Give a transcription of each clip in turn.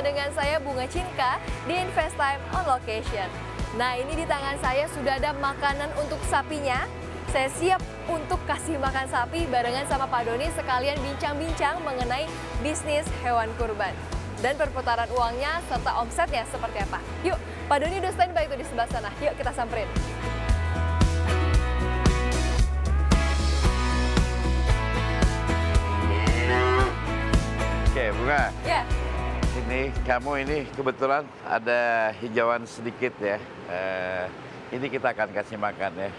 bersama dengan saya Bunga Cinka di Invest Time on Location. Nah, ini di tangan saya sudah ada makanan untuk sapinya. Saya siap untuk kasih makan sapi barengan sama Pak Doni sekalian bincang-bincang mengenai bisnis hewan kurban. Dan perputaran uangnya serta omsetnya seperti apa. Yuk, Pak Doni udah standby itu di sebelah sana. Yuk kita samperin. Oke, Bunga. Ya. Ini kamu ini kebetulan ada hijauan sedikit ya. Ini kita akan kasih makan ya.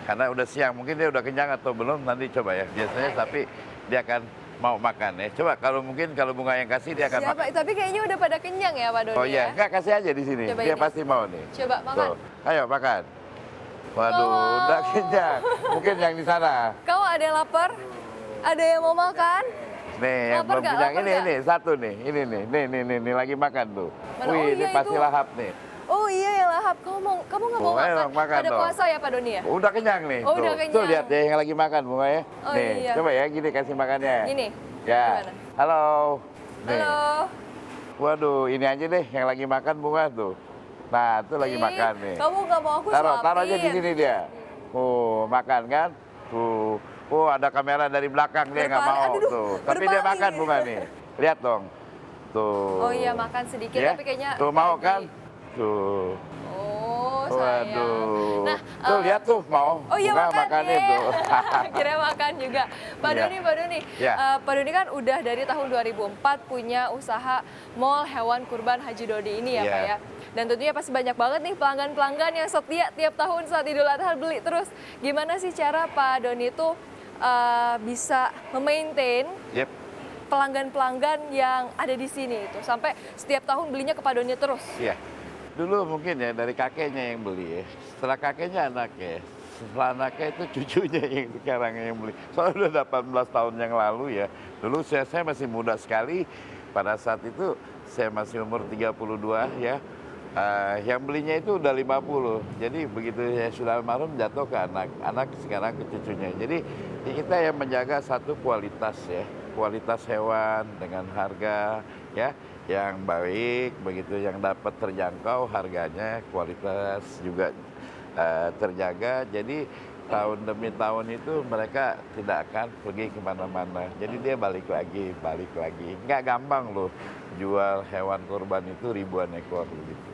Karena udah siang, mungkin dia udah kenyang atau belum, nanti coba ya. Biasanya tapi dia akan mau makan ya. Coba kalau Bunga yang kasih dia akan Siapa? makan. Tapi kayaknya udah pada kenyang ya Pak Doni. Oh iya, ya? enggak kasih aja di sini. Coba Dia ini. pasti mau nih. Coba makan. Tuh. Ayo makan. Waduh, Wow. udah kenyang. Mungkin yang di sana. Kau ada yang lapar? Ada yang mau makan? Nih, yang Lapar belum nggak? kenyang Lapar ini nggak? satu nih. Ini nih lagi makan tuh. Mana? Wih, Oh, ini iya, pasti itu. lahap nih. Oh iya yang lahap. Kamu nggak mau Oh, ayo makan? makan Ada dong. puasa ya Pak Doni ya? Udah kenyang nih. Oh, tuh. udah Tuh kenyang. lihat ya yang lagi makan Bunga ya. Oh, nih, iya. coba ya gini kasih makannya. Gini? Ya. Gimana? Halo. Nih. Halo. Waduh, ini aja deh yang lagi makan Bunga tuh. Nah, tuh lagi Ih, makan nih. Kamu nggak mau aku Taruh aja di suapin? sini dia. Makan kan? Tuh. Oh, ada kamera dari belakang dia nggak Berpaling, mau aduh, tuh. Tapi dia berpaling. makan Bunga nih. Lihat dong. Tuh. Oh iya makan sedikit Ya? tapi kayaknya Tuh mau lagi. kan? Tuh. Oh sayang. Waduh. Nah, tuh lihat tuh mau. Oh iya Bunga makan makannya ya. tuh. Kira makan juga. Pak Iya. Doni. Iya. Pak Doni kan udah dari tahun 2004 punya usaha mall hewan kurban Haji Dodi ini ya Iya. Pak ya. Dan tentunya pasti banyak banget nih pelanggan-pelanggan yang setia tiap tahun saat Idul Adha beli terus. Gimana sih cara Pak Doni itu bisa memaintain Yep. pelanggan-pelanggan yang ada di sini itu sampai setiap tahun belinya ke Pak Doni terus? Iya. Dulu mungkin ya dari kakeknya yang beli ya. Setelah kakeknya anaknya. Setelah anaknya itu cucunya yang sekarang yang beli. Soalnya udah 18 tahun yang lalu ya. Dulu saya masih muda sekali. Pada saat itu saya masih umur 32 ya. Yang belinya itu udah 50. Jadi begitu ya sudah almarhum jatuh ke anak sekarang ke cucunya. Jadi kita yang menjaga satu kualitas ya. Kualitas hewan dengan harga ya yang baik, begitu yang dapat terjangkau harganya, kualitas juga terjaga. Jadi tahun demi tahun itu mereka tidak akan pergi kemana-mana. Jadi dia balik lagi. Nggak gampang loh jual hewan kurban itu ribuan ekor gitu.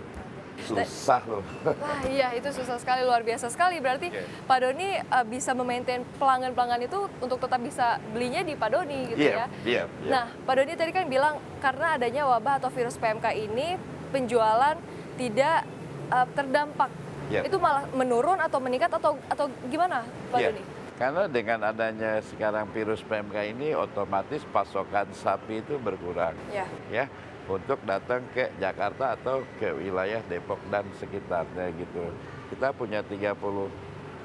Susah loh. Wah iya itu susah sekali, luar biasa sekali. Berarti Oke. Pak Doni bisa memaintain pelanggan-pelanggan itu untuk tetap bisa belinya di Pak Doni gitu ya. Iya. Nah Pak Doni tadi kan bilang karena adanya wabah atau virus PMK ini penjualan tidak terdampak. Iya. Itu malah menurun atau meningkat atau gimana Pak Iya. Doni? Karena dengan adanya sekarang virus PMK ini otomatis pasokan sapi itu berkurang. Ya. Ya, untuk datang ke Jakarta atau ke wilayah Depok dan sekitarnya gitu. Kita punya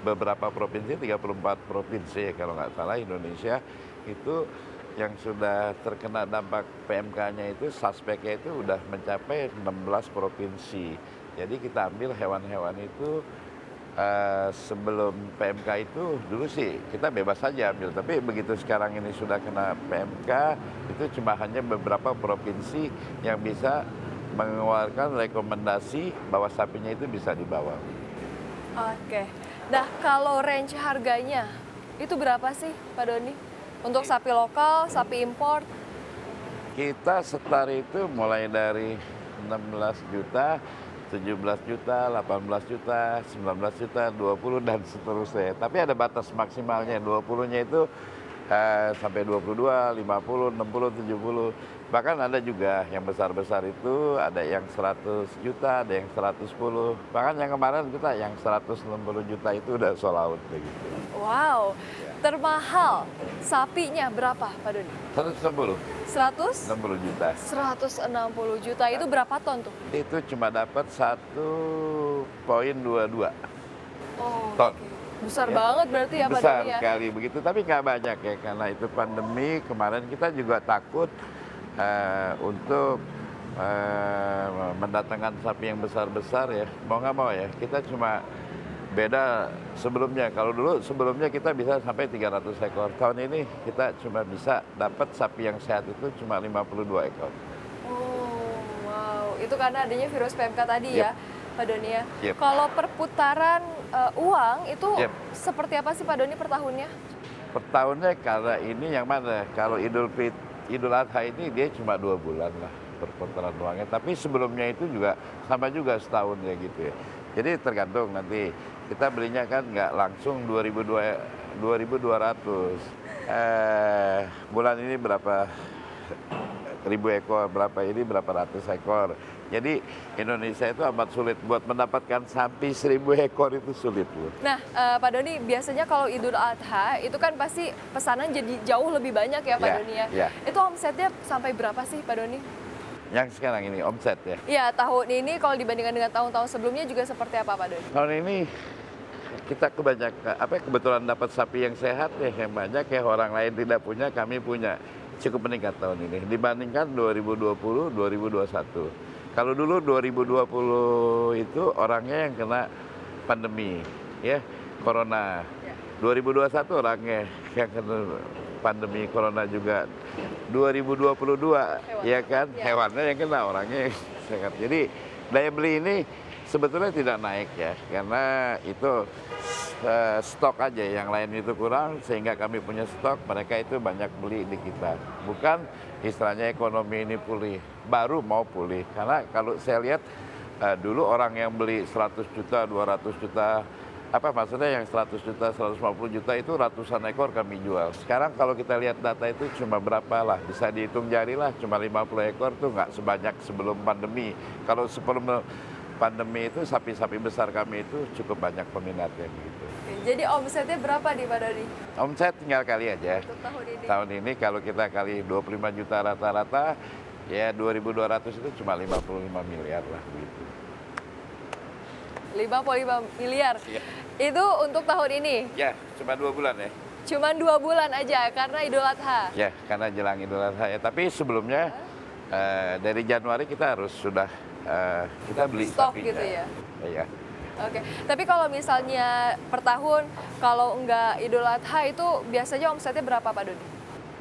beberapa provinsi, 34 provinsi kalau nggak salah Indonesia itu yang sudah terkena dampak PMK-nya itu suspeknya itu udah mencapai 16 provinsi. Jadi kita ambil hewan-hewan itu sebelum PMK itu dulu sih kita bebas saja ambil, tapi begitu sekarang ini sudah kena PMK itu cuma hanya beberapa provinsi yang bisa mengeluarkan rekomendasi bahwa sapinya itu bisa dibawa. Oke. Nah kalau range harganya itu berapa sih Pak Doni? Untuk sapi lokal, sapi impor? Kita setar itu mulai dari 16 juta, 17 juta, 18 juta, 19 juta, 20 dan seterusnya. Tapi ada batas maksimalnya, 20-nya itu sampai 22, 50, 60, 70. Bahkan ada juga yang besar-besar itu, ada yang 100 juta, ada yang 110. Bahkan yang kemarin kita yang 160 juta itu udah sold out begitu. Wow, termahal sapinya berapa Pak Doni? 160, 100? 60 juta. 160 juta itu berapa ton tuh? Itu cuma dapat 1,22 Oh, ton. oke. Besar Ya. banget berarti ya Pak Besar Doni ya? sekali begitu, tapi nggak banyak ya karena itu pandemi. Kemarin kita juga takut untuk mendatangkan sapi yang besar-besar ya. Mau nggak mau ya, kita cuma beda sebelumnya. Kalau dulu sebelumnya kita bisa sampai 300 ekor. Tahun ini kita cuma bisa dapat sapi yang sehat itu cuma 52 ekor. Oh, wow. itu karena adanya virus PMK tadi ya, Pak Doni ya. Yep. Kalau perputaran uang itu Yep. seperti apa sih Pak Doni per tahunnya? Per tahunnya kalau ini yang mana? Kalau Idul Adha ini dia cuma 2 bulan lah perputaran uangnya. Tapi sebelumnya itu juga sama juga setahun ya gitu ya. Jadi tergantung nanti kita belinya kan nggak langsung 2.200. Bulan ini berapa ribu ekor, berapa ini berapa ratus ekor. Jadi Indonesia itu amat sulit buat mendapatkan sapi 1.000 ekor itu sulit loh. Nah, Pak Doni, biasanya kalau Idul Adha itu kan pasti pesanan jadi jauh lebih banyak ya Pak Ya, Doni ya. ya. Itu omsetnya sampai berapa sih Pak Doni? Yang sekarang ini omset ya. Ya, tahun ini kalau dibandingkan dengan tahun-tahun sebelumnya juga seperti apa Pak Doni? Tahun ini kita kebetulan dapat sapi yang sehat ya, yang banyak ya, orang lain tidak punya, kami punya. Cukup meningkat tahun ini dibandingkan 2020, 2021. Kalau dulu 2020 itu orangnya yang kena pandemi, ya, corona. 2021 orangnya yang kena pandemi corona juga. 2022, ya kan, hewannya yang kena, orangnya yang sehat. Jadi daya beli ini sebetulnya tidak naik ya, karena itu stok aja, yang lain itu kurang sehingga kami punya stok, mereka itu banyak beli di kita. Bukan istilahnya ekonomi ini pulih, baru mau pulih. Karena kalau saya lihat dulu orang yang beli 100 juta, 200 juta, maksudnya yang 100 juta, 150 juta itu ratusan ekor kami jual. Sekarang kalau kita lihat data itu cuma berapa lah, bisa dihitung jari lah, cuma 50 ekor tuh nggak sebanyak sebelum pandemi. Kalau sebelum pandemi itu sapi-sapi besar kami itu cukup banyak peminatnya gitu. Jadi omsetnya berapa nih Pak Doni? Omset tinggal kali aja. Untuk tahun ini? Tahun ini kalau kita kali 25 juta rata-rata, ya 2.200 itu cuma 55 miliar lah begitu. 55 miliar? Iya. Itu untuk tahun ini? Ya, cuma 2 bulan ya. Cuman 2 bulan aja karena Idul Adha? Ya, karena jelang Idul Adha ya. Tapi sebelumnya dari Januari kita harus sudah kita beli stok sapinya. gitu ya? Iya. Oke, tapi kalau misalnya per tahun, kalau enggak Idul Adha itu biasanya omsetnya berapa Pak Doni?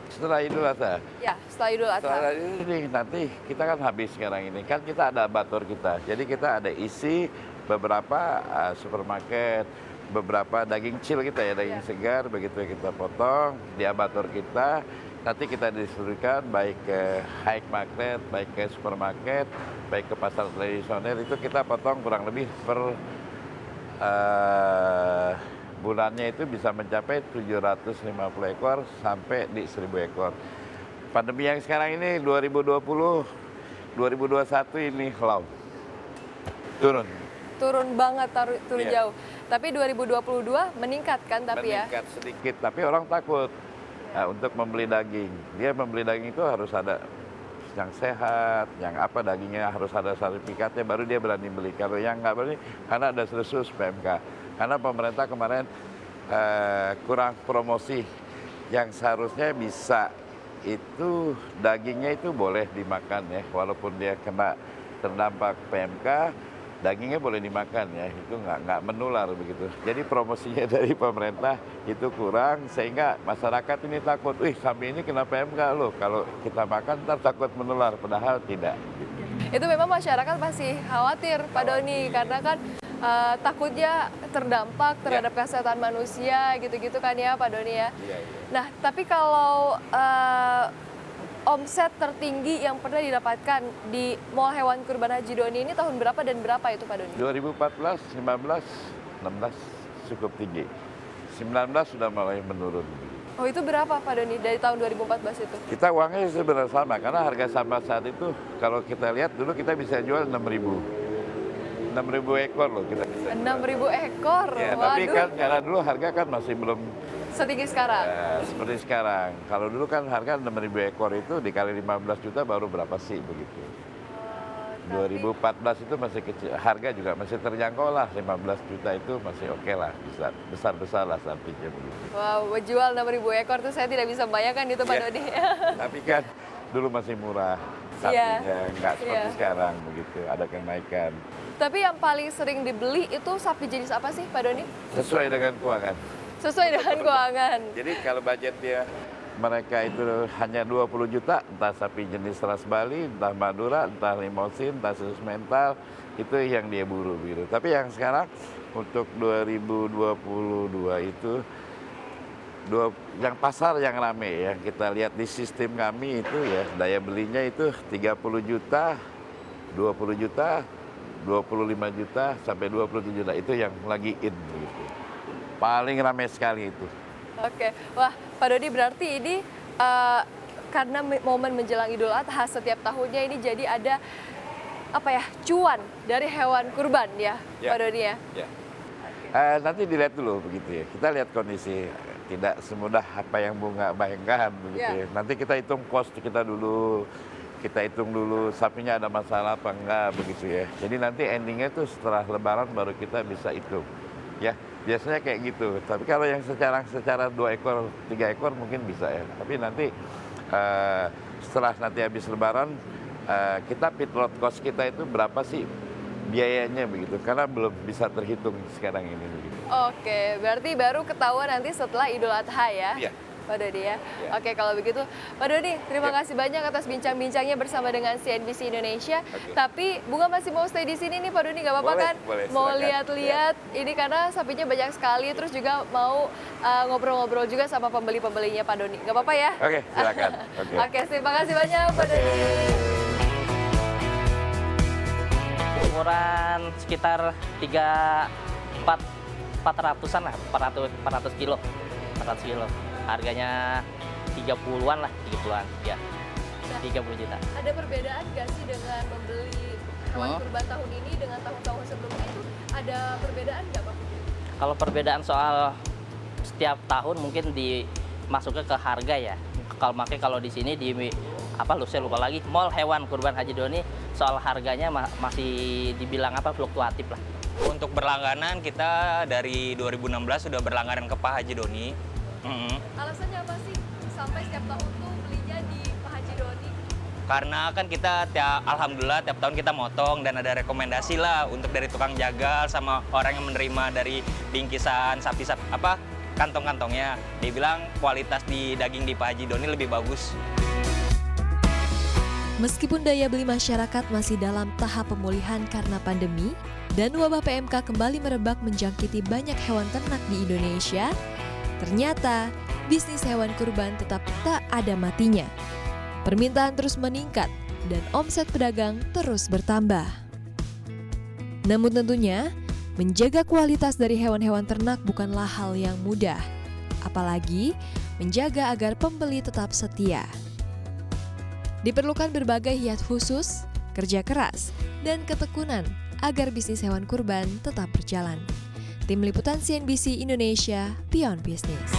Setelah Idul Adha. Ya, setelah Idul Adha. Setelah ini nanti kita kan habis sekarang ini. Kan kita ada abator kita. Jadi kita ada isi beberapa supermarket, beberapa daging cil kita ya, daging segar, begitu kita potong di abator kita. Nanti kita distribusikan baik ke high market, baik ke supermarket, baik ke pasar tradisional. Itu kita potong kurang lebih per bulannya itu bisa mencapai 750 ekor sampai di 1.000 ekor. Pandemi yang sekarang ini 2020, 2021 ini low. Turun. Turun banget, turun Iya. jauh. Tapi 2022 meningkat kan tapi ya? Meningkat sedikit, tapi orang takut untuk membeli daging. Dia membeli daging itu harus ada yang sehat, yang dagingnya harus ada sertifikatnya, baru dia berani beli. Kalau yang nggak berani, karena ada khusus PMK. Karena pemerintah kemarin kurang promosi, yang seharusnya bisa itu dagingnya itu boleh dimakan ya, walaupun dia kena terdampak PMK, dagingnya boleh dimakan ya, itu nggak menular begitu. Jadi promosinya dari pemerintah itu kurang, sehingga masyarakat ini takut, sapi ini kena PMK loh, kalau kita makan ntar takut menular, padahal tidak. Itu memang masyarakat masih khawatir Pak Doni, karena kan takutnya terdampak terhadap kesehatan manusia gitu-gitu kan ya Pak Doni ya. Iya. Nah, tapi kalau omset tertinggi yang pernah didapatkan di Mall Hewan Kurban Haji Doni ini tahun berapa dan berapa itu Pak Doni? 2014, 15, 16 cukup tinggi. 19 sudah mulai menurun. Oh, itu berapa Pak Doni dari tahun 2014 itu? Kita uangnya sebenarnya sama, karena harga sampah saat itu kalau kita lihat dulu kita bisa jual 6.000 ekor loh kita bisa. 6.000 ekor? Ya, Waduh. tapi kan karena dulu harga kan masih belum Setinggi sekarang? seperti sekarang. Kalau dulu kan harga 6.000 ekor itu dikali 15 juta baru berapa sih begitu. 2014 itu masih kecil, harga juga masih terjangkau lah, 15 juta itu masih oke lah, bisa besar-besar lah sapinya begitu. Wow, menjual 6.000 ekor tuh saya tidak bisa membayangkan itu Pak Iya. Doni. Tapi kan dulu masih murah sapinya, nggak seperti sekarang begitu, ada kenaikan. Tapi yang paling sering dibeli itu sapi jenis apa sih Pak Doni? Sesuai dengan keuangan. Sesuai dengan keuangan. Jadi kalau budget dia mereka itu hanya 20 juta, entah sapi jenis ras Bali, entah Madura, entah Limousin, entah Sus mental, itu yang dia buru gitu. Tapi yang sekarang untuk 2022 itu yang pasar yang rame ya, kita lihat di sistem kami itu ya, daya belinya itu 30 juta, 20 juta, 25 juta, sampai 27 juta. Itu yang lagi in gitu. Paling rame sekali itu. Oke, wah Pak Dodi berarti ini karena momen menjelang Idul Adha setiap tahunnya ini jadi ada apa ya, cuan dari hewan kurban ya, Pak Dodi ya? Ya. Nanti dilihat dulu begitu ya, kita lihat kondisi. Tidak semudah apa yang Bunga bayangkan begitu ya. Nanti kita hitung cost kita dulu, kita hitung dulu sapinya ada masalah apa enggak begitu ya. Jadi nanti endingnya tuh setelah Lebaran baru kita bisa hitung ya. Biasanya kayak gitu. Tapi kalau yang secara 2 ekor, 3 ekor mungkin bisa ya. Tapi nanti setelah nanti habis Lebaran kita feedlot cost kita itu berapa sih biayanya begitu, karena belum bisa terhitung sekarang ini begitu. Oke, berarti baru ketahuan nanti setelah Idul Adha ya, Iya. Pak Dodi ya. Iya. Oke, kalau begitu Pak Dodi, terima Iya. kasih banyak atas bincang-bincangnya bersama dengan CNBC Indonesia. Oke. Tapi Bunga masih mau stay di sini nih Pak Dodi, nggak apa-apa Boleh, kan? boleh, Mau silakan. lihat-lihat ini karena sapinya banyak sekali, terus juga mau ngobrol-ngobrol juga sama pembeli-pembelinya Pak Dodi. Nggak apa-apa ya? Oke, silakan. Oke. Oke, terima kasih banyak Pak Dodi. Ukuran sekitar 400-an lah, 400 kilo. 400 kilo. Harganya 30-an lah, 30-an. Ya. 30 juta. Ada perbedaan nggak sih dengan membeli hewan Oh. kurban tahun ini dengan tahun-tahun sebelumnya itu? Ada perbedaan nggak Pak? Kalau perbedaan soal setiap tahun mungkin dimasuknya ke harga ya. Kalau di sini saya lupa lagi, Mall Hewan Kurban Haji Doni, soal harganya masih dibilang fluktuatif lah. Untuk berlangganan kita dari 2016 sudah berlangganan ke Pak Haji Doni. Alasannya apa sih sampai setiap tahun tuh belinya di Pak Haji Doni? Karena kan kita alhamdulillah tiap tahun kita motong dan ada rekomendasi lah untuk dari tukang jagal sama orang yang menerima dari bingkisan sapi kantong-kantongnya. Dia bilang kualitas di daging di Pak Haji Doni lebih bagus. Meskipun daya beli masyarakat masih dalam tahap pemulihan karena pandemi dan wabah PMK kembali merebak menjangkiti banyak hewan ternak di Indonesia, ternyata bisnis hewan kurban tetap tak ada matinya. Permintaan terus meningkat dan omset pedagang terus bertambah. Namun tentunya, menjaga kualitas dari hewan-hewan ternak bukanlah hal yang mudah, apalagi menjaga agar pembeli tetap setia. Diperlukan berbagai hiat khusus, kerja keras, dan ketekunan agar bisnis hewan kurban tetap berjalan. Tim Liputan CNBC Indonesia, Beyond Business.